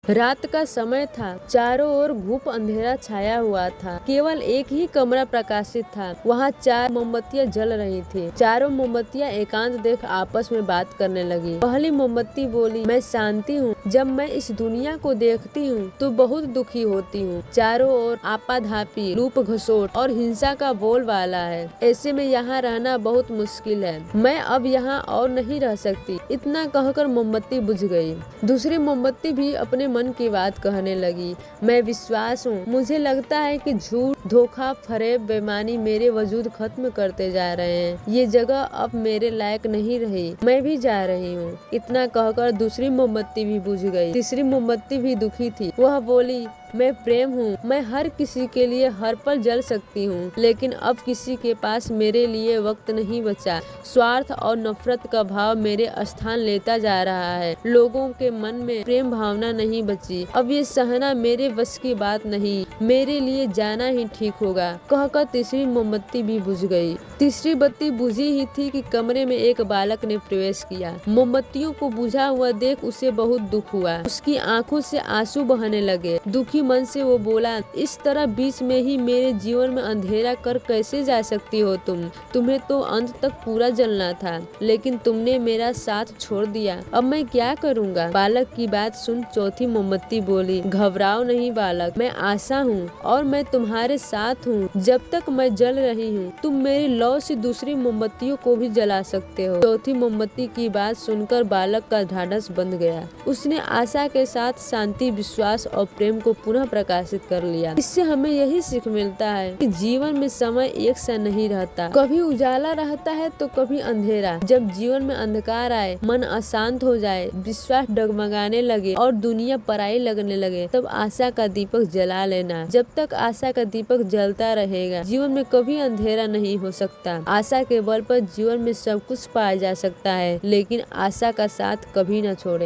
रात का समय था। चारों ओर घुप अंधेरा छाया हुआ था। केवल एक ही कमरा प्रकाशित था। वहाँ 4 मोमबत्तियां जल रही थी। चारों मोमबत्तियां एकांत देख आपस में बात करने लगी। पहली मोमबत्ती बोली, मैं शांति हूँ। जब मैं इस दुनिया को देखती हूँ तो बहुत दुखी होती हूँ। चारों ओर आपाधापी, लूट घसोट और हिंसा का बोलबाला है। ऐसे में यहाँ रहना बहुत मुश्किल है। मैं अब यहाँ और नहीं रह सकती। इतना कहकर मोमबत्ती बुझ गई। दूसरी मोमबत्ती भी अपने मन की बात कहने लगी। मैं विश्वास हूँ। मुझे लगता है कि झूठ, धोखा, फरेब, बेईमानी मेरे वजूद खत्म करते जा रहे हैं। ये जगह अब मेरे लायक नहीं रही। मैं भी जा रही हूँ। इतना कहकर दूसरी मोमबत्ती भी बुझ गई। तीसरी मोमबत्ती भी दुखी थी। वह बोली, मैं प्रेम हूँ। मैं हर किसी के लिए हर पल जल सकती हूँ, लेकिन अब किसी के पास मेरे लिए वक्त नहीं बचा। स्वार्थ और नफरत का भाव मेरे स्थान लेता जा रहा है। लोगों के मन में प्रेम भावना नहीं बची। अब ये सहना मेरे बस की बात नहीं। मेरे लिए जाना ही ठीक होगा। कहकर तीसरी मोमबत्ती भी बुझ गई। तीसरी बत्ती बुझी ही थी कि कमरे में एक बालक ने प्रवेश किया। मोमबत्तियों को बुझा हुआ देख उसे बहुत दुख हुआ। उसकी आंखों से आंसू बहने लगे। दुखी मन से वो बोला, इस तरह बीच में ही मेरे जीवन में अंधेरा कर कैसे जा सकती हो तुम? तुम्हें तो अंत तक पूरा जलना था, लेकिन तुमने मेरा साथ छोड़ दिया। अब मैं क्या करूँगा? बालक की बात सुन चौथी मोमबत्ती बोली, घबराओ नहीं बालक, मैं आशा हूँ और मैं तुम्हारे साथ हूँ। जब तक मैं जल रही हूँ, तुम मेरी लौ से दूसरी मोमबत्तियों को भी जला सकते हो। चौथी मोमबत्ती की बात सुनकर बालक का ढाढ़स बंध गया। उसने आशा के साथ शांति, विश्वास और प्रेम को पुनः प्रकाशित कर लिया। इससे हमें यही सीख मिलता है कि जीवन में समय एक सा नहीं रहता। कभी उजाला रहता है तो कभी अंधेरा। जब जीवन में अंधकार आए, मन अशांत हो जाए, विश्वास डगमगाने लगे और दुनिया पराई लगने लगे, तब आशा का दीपक जला लेना। जब तक आशा का दीपक जलता रहेगा, जीवन में कभी अंधेरा नहीं हो सकता। आशा के बल पर जीवन में सब कुछ पाया जा सकता है, लेकिन आशा का साथ कभी न छोड़े।